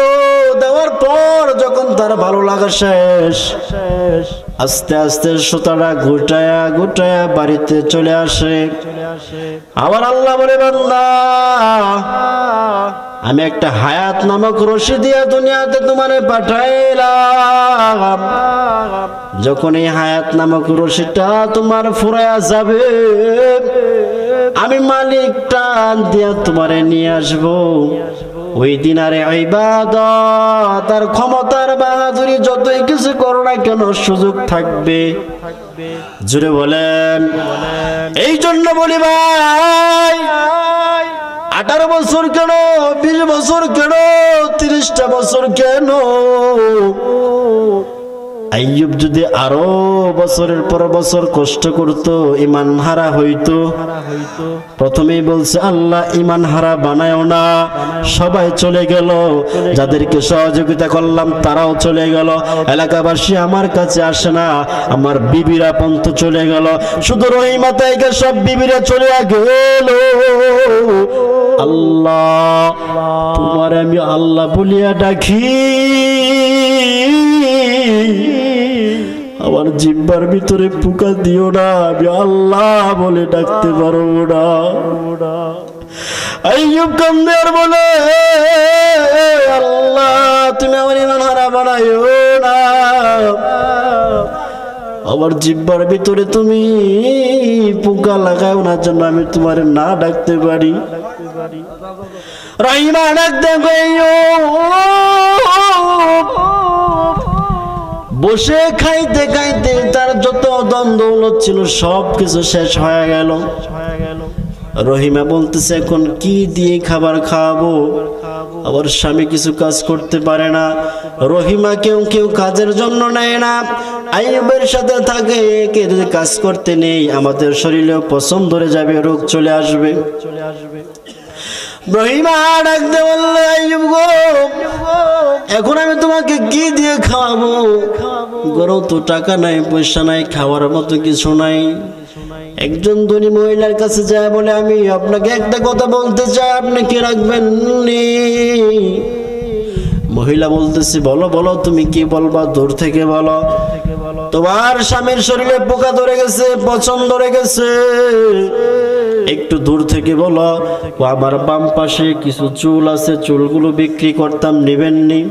দেওয়ার পর যখন তার ভালো লাগা শেষ, আস্তে আস্তে সুতাটা গুটায়া গুটায়া বাড়িতে চলে আসে। আবার আল্লাহ বলে, বান্দা আমি একটা হায়াত নামক রশি দিয়া দুনিয়াতে তোমারে পাঠাইলাম। যখন এই হায়াত নামক রশিটা তোমার ফুরায়া যাবে, আমি মালিক টান দিয়া তোমারে নিয়ে আসবো। ওই দিন আরে ইবাদত আর ক্ষমতার বাহাদুরি যতই কিছু করো না কেন সুযোগ থাকবে। জুড়ে বলেন। এই জন্য বলি ভাই, 18 বছর কেন, 20 বছর কেন, 30টা বছর কেন? আইয়ুব যদি আরো বছরের পর বছর কষ্ট করত, ঈমান হারা হইতো। প্রথমেই বলছে আল্লাহ ঈমান হারা বানায়ও না। সবাই চলে গেল, যাদেরকে সহযোগিতা করলাম তারাও চলে গেল। এলাকাবাসী আমার কাছে আসে না, আমার বিবিরা পর্যন্ত চলে গেল। শুধু রহিমা তাইকে সব বিবিরা চলে গেল। আল্লাহ তোমার আমি আল্লাহ বলিয়া ডাকি, আমার জিহ্বার ভিতরে পোকা দিও না, আমি আল্লাহ বলে ডাকতে পারবো না। আইয়ুব কান্দে আর বলে, আল্লাহ তুমি আমার ঈমান হারা বানাইও না। আমার জিহ্বার ভিতরে তুমি পোকা লাগাও না, যেন আমি তোমার না ডাকতে পারি। রহিমা ডাক দেখো, বসে খাইতে খাইতে তার যত ধন দৌলত ছিল সব কিছু শেষ হয়ে গেল। রহিমা বলতেছে এখন কি দিয়ে খাবার খাওয়াবো? আবার স্বামী কিছু কাজ করতে পারে না। রহিমা কেউ কেউ কাজের জন্য নেয় না, আইয়ুবের সাথে থাকে। কে কাজ করতে নেই, আমাদের শরীরেও পছন্দ ধরে যাবে, রোগ চলে আসবে। রহিমা ডাকতে বললে, আইয়ুব গো এখন আমি তোমাকে কি দিয়ে খাওয়াবো? গরো তো টাকা নাই, পয়সা নাই, খাওয়ার মতো কিছু নাই। একজন ধনী মহিলার কাছে যায়, বলে আমি আপনাকে একটা কথা বলতে চাই, আপনি কি রাখবেন? মহিলা বলতেছি, বলো বলো তুমি কি বলবা, দূর থেকে বলো। তোমার স্বামীর শরীরে পোকা ধরে গেছে, পচন ধরে গেছে, একটু দূর থেকে বলো। আমার বাম পাশে কিছু চুল আছে, চুলগুলো বিক্রি করতাম, নিবেননি?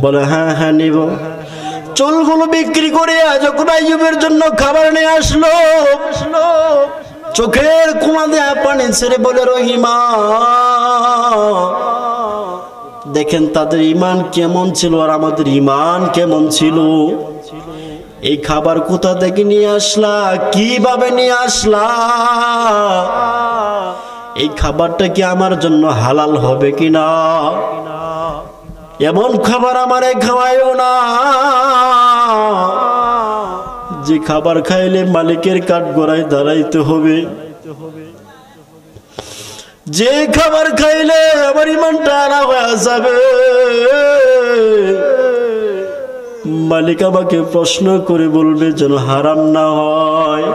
বলে হ্যাঁ হ্যাঁ নিব। চুলগুলো বিক্রি করে যখন আইয়ুবের জন্য খাবার নিয়ে আসলো, চোখের কোনা দিয়ে পানি ছেড়ে বলে, রহিমা দেখেন তাদের ঈমান কেমন ছিল আর আমাদের ঈমান কেমন ছিল। এই খাবার কোথা থেকে নিয়ে আসলা, কিভাবে নিয়ে আসলা, এই খাবারটা কি আমার জন্য হালাল হবে কিনা? এমন খাবার আমারে খাওয়ায়ও না যে খাবার খাইলে মালিকের কাঠগড়ায় দাঁড়াইতে হবে, যে খাবার খাইলে আমার ঈমানটা আলা হয়ে যাবে, মালিক আমাকে প্রশ্ন করে বলবে যেন হারাম না হয়।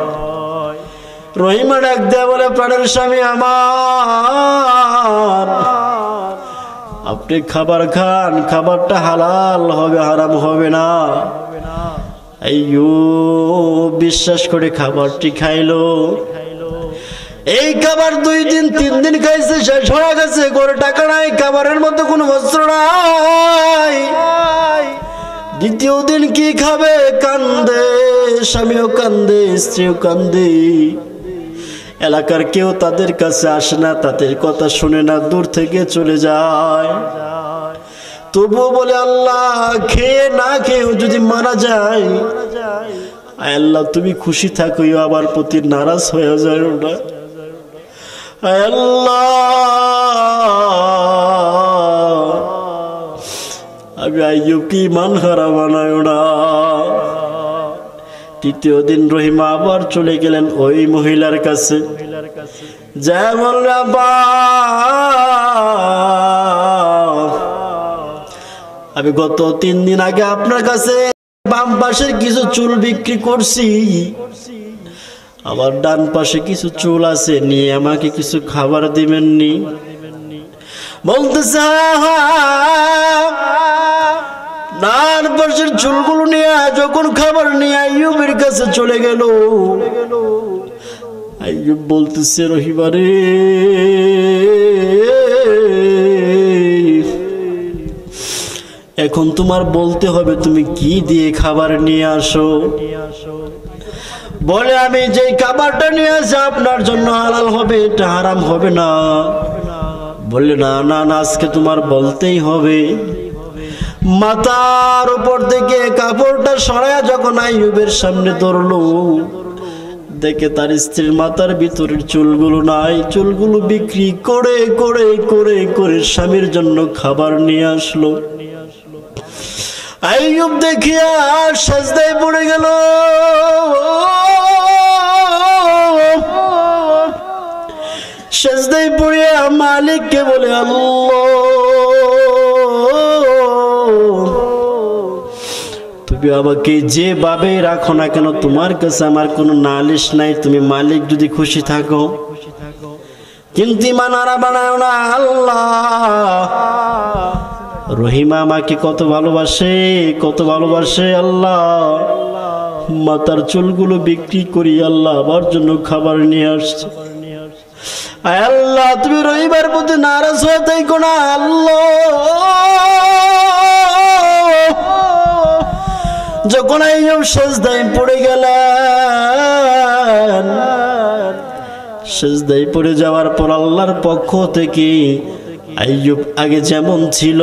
রহিমা ডাক দেয়া বলে, প্রাণের স্বামী আমার, আপনি খাবার খান, খাবারটা হালাল হবে, হারাম হবে না। আইয়ুব বিশ্বাস করে খাবারটি খাইলো। এই খাবার 2 দিন 3 দিন খাইছে, শেষ হয়ে গেছে, ঘরে টাকা নাই, খাবারের মধ্যে কোনো বস্ত্র নাই। দ্বিতীয় দিন কি খাবে, কান্দে, স্বামীও কান্দে, স্ত্রীও কান্দে। এলাকার কেউ তাদের কাছে আসে না, তাদের কথা শুনে না, দূর থেকে চলে যায়। তবুও বলে, আল্লাহ খেয়ে না খেয়েও যদি মারা যায়, আল্লাহ তুমি খুশি থাকো, আবার প্রতি নারাজ হয়ে যায় ওটা। আল্লাহ আমি আইয়ুবকে ঈমান হারা বানায় না। তৃতীয় দিন রহিমা আবার চলে গেলেন ওই মহিলার কাছে, যা বলল, আমি গত 3 দিন আগে আপনার কাছে বাম পাশের কিছু চুল বিক্রি করছি, আবার ডান পাশে কিছু চুল আছে, নিয়ে আমাকে কিছু খাবার দিবেননি? বলতেছে, ডান পাশের চুলগুলো নিয়ে যখন খাবার নিয়ে আইয়ুবের কাছে চলে গেল, আইয়ুব বলতেছে, রহিমা রে, এখন তোমার বলতে হবে তুমি কি দিয়ে খাবার নিয়ে আসো। বলে, আমি যে খাবারটা নিয়ে আসি আপনার জন্য হালাল হবে, এটা হারাম হবে না। বললে, না না না, আজকে তোমার বলতেই হবে। মাথার উপর থেকে কাপড়টা সরায়া যখন আইয়ুবের সামনে ধরলো, দেখে তার স্ত্রীর মাথার ভিতরের চুলগুলো নাই, চুলগুলো বিক্রি করে করে করে করে স্বামীর জন্য খাবার নিয়ে আসলো। আইয়ুব দেখিয়া সাজদায় পড়ে গেল। সাজদায় পড়িয়া মালিককে বলে, আল্লাহ তুমি আমাকে যেভাবে রাখো না কেন, তোমার কাছে আমার কোনো নালিশ নাই, তুমি মালিক যদি খুশি থাকো, কিন্তু ঈমান হারা বানাও না। আল্লাহ রহিমা আমাকে কত ভালোবাসে, কত ভালোবাসে। আল্লাহ মাথার চুলগুলো বিক্রি করি আল্লাহ আমার জন্য খাবার নিয়ে আসছে। আল্লাহ তুমি রহিমার প্রতি নারাজ হয়ে থাকো না। আল্লাহ যখন আইয়ুব সিজদায় পড়ে গেলেন, সিজদায় পড়ে যাওয়ার পর আল্লাহর পক্ষ থেকে আইয়ুব আগে যেমন ছিল,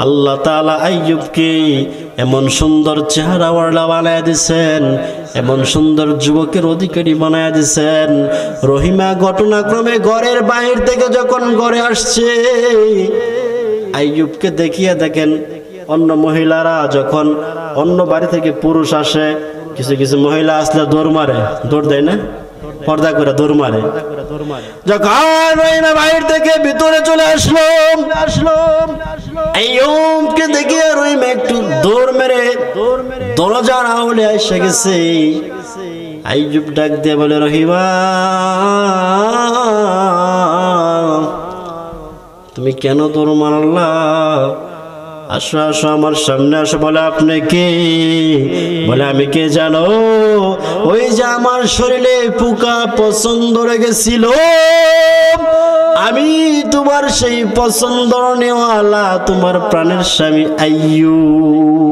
আল্লাহ তাআলা আইয়ুবকে এমন সুন্দর চেহারাওয়ালা বানায় দিয়েছেন, এমন সুন্দর যুবকের অধিকারী বানায় দিয়েছেন। রহিমা ঘটনাক্রমে ঘরের বাইরে থেকে যখন ঘরে আসছে, আইয়ুবকে দেখিয়ে দেখেন অন্য মহিলারা, যখন অন্য বাড়ি থেকে পুরুষ আসে, কিছু কিছু মহিলা আসলে দৌড় মারে, দৌড় দেয় না, পর্দা করে দৌড় মারে। যখন রহিমা বাইরে থেকে ভিতরে চলে আসলো, আইয়ুবকে দেখিয়ে রহিমা একটু দৌড় মেরে দরজার আউলে এসে গেছে। আইয়ুব ডাক দিয়ে বলে, রহিমা তুমি কেন দৌড় মারলা? আসো আসো আমার সামনে আসো। বলে, আপনি কে? বলে, আমি কে জানো? ওই যে আমার শরীরে পোকা পছন্দ লেগেছিল, আমি তোমার সেই পছন্দ নেওয়ালা, তোমার প্রাণের স্বামী আইয়ুব।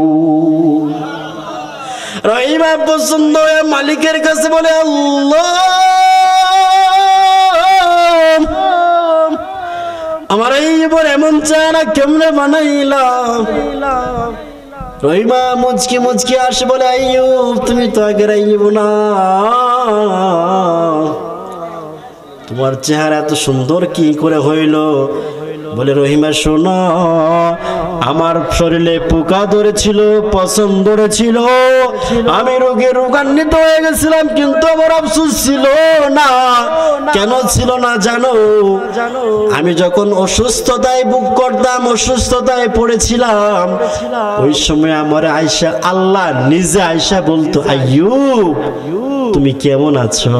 রহিমা পছন্দ হয়ে মালিকের কাছে বলে, আল্লাহ আমার এই জীবন এমন চেহারা কেমনে বানাইলাম। রহিমা মুচকি মুচকি আসে বলে, আইয়ুব তুমি তো আগের আইয়ুব না, তোমার চেহারা এত সুন্দর কি করে হইল? বলে, রহিমা শোনো, আমার শরীরে পোকা ধরেছিল, পছন্দ ধরেছিল, আমি রোগান্বিত হয়ে গেছিলাম, কিন্তু আমার আফসোস ছিল না। কেন ছিল না জানো? আমি যখন অসুস্থতায় ভোগ করতাম, অসুস্থতায় পড়েছিলাম, ওই সময় আমার আয়েশা, আল্লাহ নিজে আয়েশা বলতো, আইয়ুব তুমি কেমন আছো?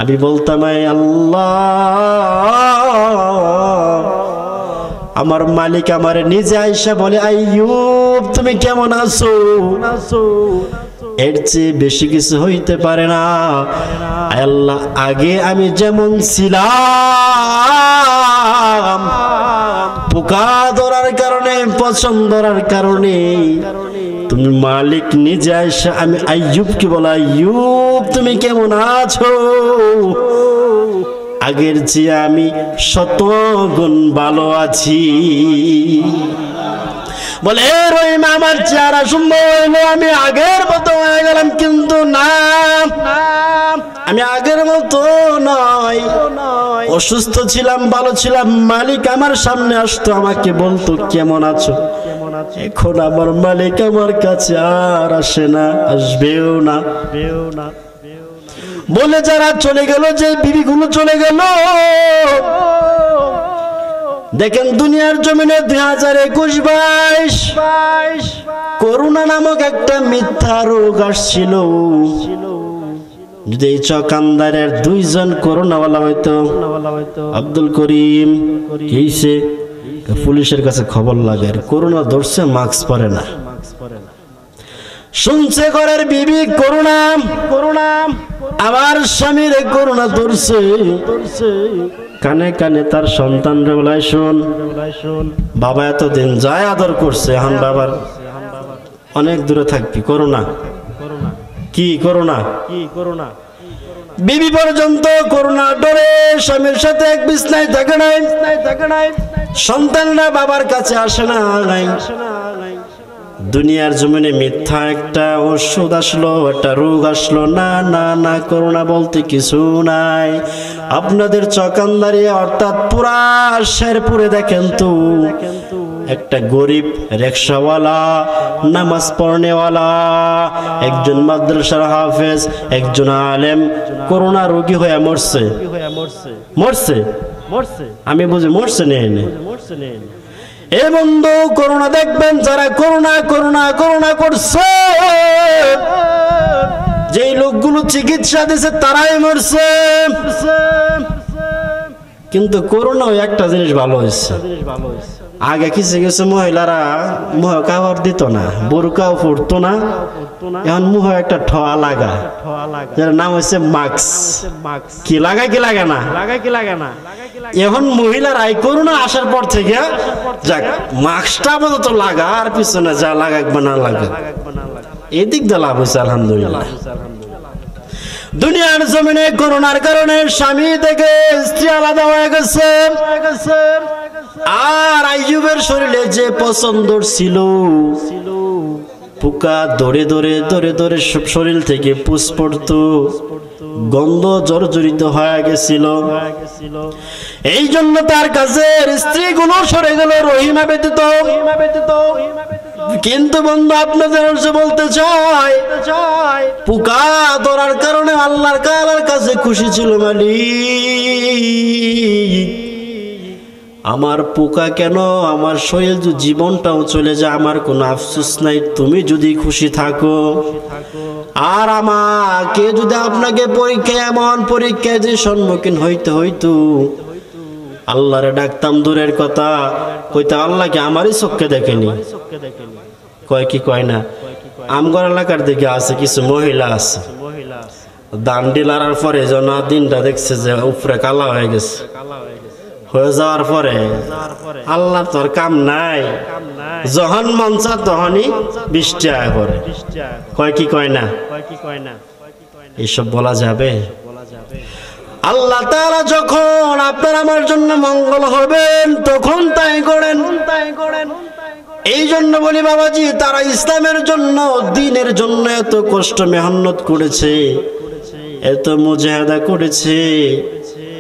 আমি বলতাম, আল্লাহ আমার মালিক আমারে নিজে আয়েশা বলে, আইয়ুব তুমি কেমন আছো? এর চেয়ে বেশি কিছু হইতে পারে না। আল্লাহ আগে আমি যেমন ছিলাম, পোকা ধরার কারণে, পছন্দ ধরার কারণে, তুমি মালিক নিজে আয়েশা আমি আইয়ুবকে বলা, আইয়ুব তুমি কেমন আছো? আগের চেয়ে আমি 100 গুণ ভালো আছি। বলে, রহিমা আমার চেহারা সুন্দর হইলো, আমি আগের মতো হয়ে গেলাম, কিন্তু না, আমি আগের মতো নয়। অসুস্থ ছিলাম, ভালো ছিলাম, মালিক আমার সামনে আসতো, আমাকে বলতো কেমন আছো? এখন আমার মালিক আমার কাছে আর আসে না, আসবেও না। বলে যারা চলে গেল, যে বিবিগুলো চলে গেল, দেখেন দুনিয়ার জমিনে 2021-22 করোনা নামক একটা মিথ্যা রোগ আসছিল। যদি এই চকান্দারের 2 জন করোনাওয়ালা হইতো, আব্দুল করিম কিসে পুলিশের কাছে খবর লাগে, করোনা ধরছে, মাস্ক পরে না। শুনছে ঘরের বিবি করোনা, আমার স্বামীর করোনা ধরছে, কানে কানে তার সন্তানরে বলায়, শোন বাবা এতদিন যায় আদর করছে, এখন বাবার অনেক দূরে থাকবি, করোনা কি করোনা। বিবি পর্যন্ত করোনা ডরে স্বামীর সাথে এক বিছনায় থাকে নাই, সন্তানরা বাবার কাছে আসে না। দুনিয়ার জমিনে মিথ্যা একটা ওষুধ আসলো, একটা রোগ আসলো, না না না, করোনা বলতে কিছু নাই। আপনাদের চকান্দারি অর্থাৎ পুরা শেরপুরে দেখেন তো, একটা গরিব রিকশাওয়ালা, নামাজ পড়নেওয়ালা, একজন মাদ্রাসার হাফেজ, একজন আলেম করোনা রোগী হয়ে মরছে। আমি বুঝি মরছে নেই। এ বন্ধু, করোনা দেখবেন যারা করোনা করছে, যেই লোকগুলো চিকিৎসা দিছে তারাই মরছে। কিন্তু করোনা একটা জিনিস ভালো হয়েছে, আগে কিছু মহিলারা মুহ কাপড় দিত না, বোরকাও পরতো না, এখন মুহ একটা ঠোয়া লাগা, যার নাম হচ্ছে মাস্ক। কি লাগে না। এখন মহিলারা এই করোনা আসার পর থেকে যাক মাস্কটা আপাতত লাগা, আর পিছনে যা লাগাকবে না লাগা, এদিক দিয়ে লাভ হয়েছে আলহামদুলিল্লাহ। দুনিয়ার জমিনে করোনার কারণে স্বামী থেকে স্ত্রী আলাদা হয়ে গেছে, আর আইয়ুবের শরীরে যে পছন্দ ছিল, পোকা ধরে শরীর থেকে পুষ পড়তো, গন্ধ জর্জরিত হয়ে গেছিল। এই জন্য তার কাছের স্ত্রীগুলো সরে গেল, রহিমা ব্যতীত। কিন্তু বন্ধু আপনাদের বলতে চাই, পোকা ধরার কারণে আল্লাহর কাছে খুশি ছিল মালিক, আমার পোকা কেন, আমার শরীর জীবনটাও চলে যায়, আমার কোনো আফসোস নাই, তুমি যদি খুশি থাকো। আর আমাকে যদি আপনাকে এমন পরীক্ষায় যে সম্মুখীন হইতো, আল্লাহরে ডাকতাম দূরের কথা, কইতাম আল্লাহকে আমারই চোখে দেখেনি। কয় কি কয় না, আমগর এলাকার দিকে আছে কিছু মহিলা আছে, দান্ডি লাড়ার পরে যেন দিনটা দেখছে যে উপরে কালা হয়ে গেছে, হয়ে যাওয়ার পরে আল্লাহ তোর কাম নাই, যখন মন চায় তখনই 20 টাকা করে কয় কি কয় না, এইসব বলা যাবে? আল্লাহ তাআলা যখন আপনার আমার জন্য মঙ্গল হবেন তখন তাই করেন। এই জন্য বলি বাবাজি, তারা ইসলামের জন্য, দ্বীনের জন্য এত কষ্ট মেহনত করেছে, এত মুজাহাদা করেছে,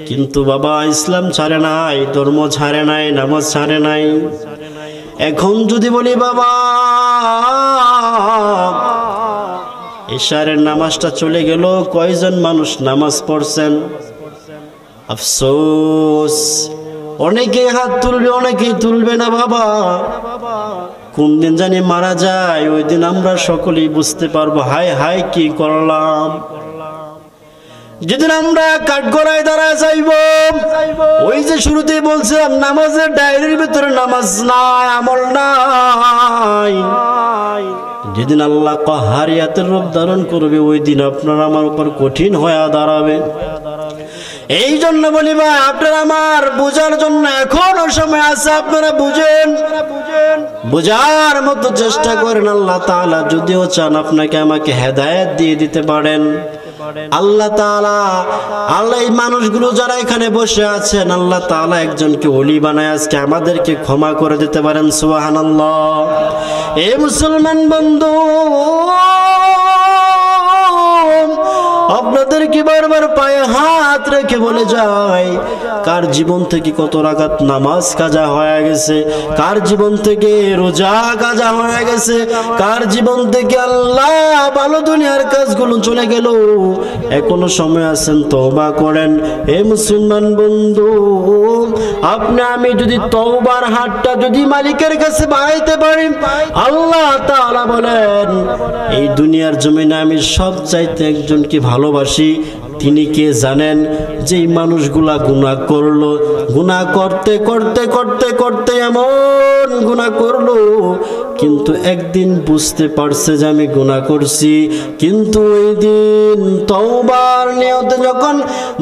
কিন্তু বাবা ইসলাম ছাড়ে নাই, ধর্ম ছাড়ে নাই, নামাজ ছাড়ে নাই। এখন যদি বলি বাবা ইশারের নামাজটা চলে গেল, কয়জন মানুষ নামাজ পড়ছেন? আফসোস, অনেকে হাত তুলবে, অনেকেই তুলবে না বাবা। কোন দিন জানি মারা যায়, ওই দিন আমরা সকলেই বুঝতে পারবো হায় হায় কি করলাম। যেদিন আমরা কাঠগড়ায় দাঁড়া যাইব, ওই যে শুরুতেই বলছিলাম নামাজের ডায়েরির ভিতরে নামাজ নাই, আমল নাই, যেদিন আল্লাহ কাহারিয়াতের রূপ ধারণ করবে ওই দিন আপনার আমার উপর কঠিন হয়ে দাঁড়াবে। এই জন্য বলি ভাই, আপনারা আমার বোঝার জন্য এখনো সময় আছে, আপনারা বুঝেন, বোঝার মতো চেষ্টা করেন। আল্লাহ তাআলা যদিও চান আপনাকে আমাকে হেদায়েত দিয়ে দিতে পারেন। আল্লাহ তাআলা, আল্লাহ এই মানুষগুলো যারা এখানে বসে আছেন, আল্লাহ তাআলা একজনকে ওলি বানায় আজকে আমাদেরকে ক্ষমা করে দিতে পারেন। সুবহানাল্লাহ। এই মুসলমান বন্ধু, আপনাদেরকে বারবার পায়ে হাত রেখে বলে যায়, কার জীবন থেকে কত রাকাত নামাজ কাজা হয়ে গেছে, কার জীবন থেকে রোজা কাজা হয়ে গেছে, কার জীবন থেকে আল্লাহ ভালো দুনিয়ার কাজগুলো চলে গেল, এখনো সময় আছেন, তওবা করেন। হে মুসলমান বন্ধু, আপনি আমি যদি তওবার হাতটা যদি মালিকের কাছে বাড়াইতে পারি, আল্লাহ তাআলা বলেন এই দুনিয়ার জমিনে আমি সব চাইতে একজনকে ভালোবাসি। তিনি কে জানেন? যেই মানুষগুলা গুনাহ করলো, গুনাহ করতে করতে করতে করতে এমন গুনাহ করলো, কিন্তু একদিন বুঝতে পারছে যে আমি গুনাহ করছি, কিন্তু ওই দিন তওবার নিয়তে যখন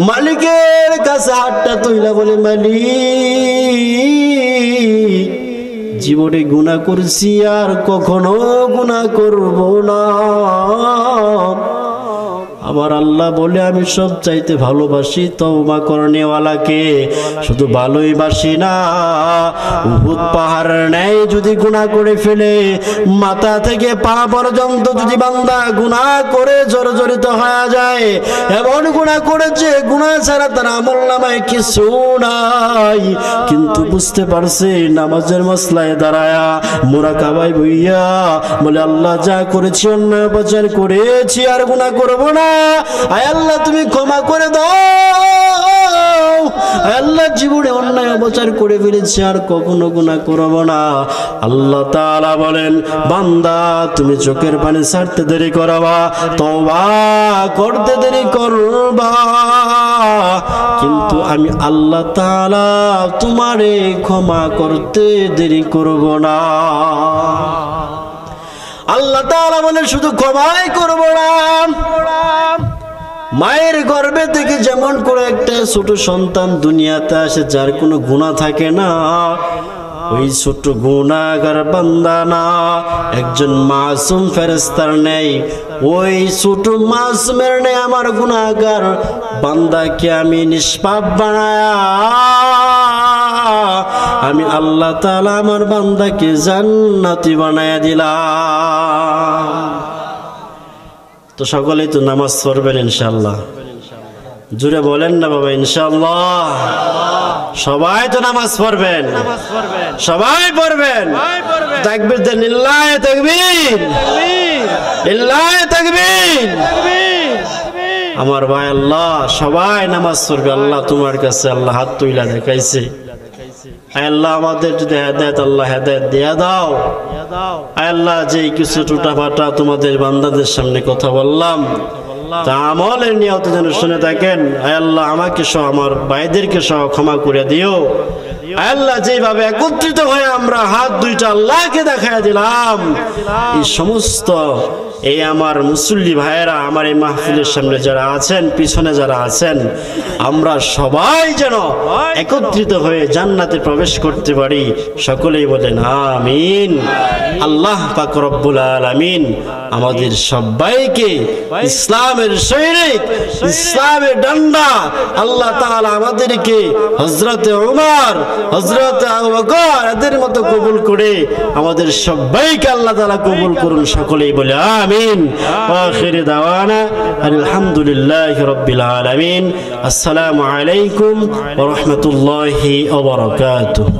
মালিকের কাছে হাতটা তুইলা বলে, মালিক জীবনে গুনাহ করছি, আর কখনো গুনাহ করব না, আমার আল্লাহ বলে আমি সব চাইতে ভালোবাসি তওবা করনেওয়ালাকে। শুধু ভালোই বাসি না, উহুদ পাহাড় ন্যায় যদি গুনাহ করে ফেলে, মাথা থেকে পা পর্যন্ত যদি বান্দা গুনাহ করে জর্জরিত হয়ে যায়, এমন গুনাহ করেছে গুনাহ ছাড়া তার আমলনামায় কিছু নাই, কিন্তু বুঝতে পারছে নামাজের মসলায় দাঁড়ায়া মুরাকাবায় বইয়া বলে, আল্লাহ যা করেছি অন্যায় অপচার করেছি, আর গুনাহ করব না, আয় আল্লাহ তুমি ক্ষমা করে দাও, আয় আল্লাহ জীবনে অন্যায় অপচার করে ফেলেছি, আর কখনো গুনাহ করব না। আল্লাহ তাআলা বলেন, বান্দা তুমি চোখের পানি ছাড়তে দেরি করবা, তওবা করতে দেরি করবা, কিন্তু আমি আল্লাহ তাআলা তোমারে ক্ষমা করতে দেরি করব না। আল্লাহ তাআলা বলে শুধু ক্ষমাই করব না। মায়ের গর্ভে থেকে যেমন করে একটা ছোট সন্তান দুনিয়াতে আসে যার কোনো গুনাহ থাকে না, ওই ছোট গুনাহগার বান্দা না, একজন মাসুম ফেরেশতার নেই, ওই ছোট মাসুমের নেই আমার গুনাহগার বান্দাকে আমি নিষ্পাপ বানায়া আমি আল্লাহ তাআলা আমার বান্দাকে জান্নাতি বানায়া দিলাম। তো সকলেই তো নামাজ পড়বেন ইনশাআল্লাহ, জুড়ে বলেন না বাবা ইনশাআল্লাহ। সবাই তো নামাজ পড়বেন, সবাই পড়বেন। তাকবীর দেন, লিল্লাহি তাকবীর, লিল্লাহি তাকবীর। আমার ভাই আল্লাহ সবাই নামাজ পড়বে। আল্লাহ তোমার কাছে আল্লাহ হাত তুইলা দেখাইছে, আল্লাহ আমাদের যদি হেদায়েত আল্লাহ হেদায়েত দিয়া দাও। আল্লাহ যে কিছু টুটাফাটা তোমাদের বান্দাদের সামনে কথা বললাম, তা আমলের নিয়ত যেন শুনে থাকেন। আল্লাহ আমাকে সহ আমার ভাইদেরকে সহ ক্ষমা করে দিও। আল্লাহ যেভাবে একত্রিত হয়ে আমরা হাত দুইটা আল্লাহকে দেখায় দিলাম, এই সমস্ত এই আমার মুসল্লি ভাইয়েরা, আমার এই মাহফিলের সামনে যারা আছেন, পিছনে যারা আছেন, আমরা সবাই যেন একত্রিত হয়ে জান্নাতে প্রবেশ করতে পারি। সকলেই বলেন আমিন। আল্লাহ পাক রব্বুল আলামিন আমাদের সবাইকে ইসলামের সৈনিক, ইসলামের ডান্ডা আল্লাহ তাআলা আমাদেরকে হযরতে ওমর, হযরতে আবু বকর এদের মতো কবুল করে আমাদের সবাইকে আল্লাহ তাআলা কবুল করুন। সকলেই বলে আমিন। আখির দাওয়ানা আলহামদুলিল্লাহি রাব্বিল আলামিন। আসসালামু আলাইকুম ওয়া রাহমাতুল্লাহি ওয়া বারাকাতুহু।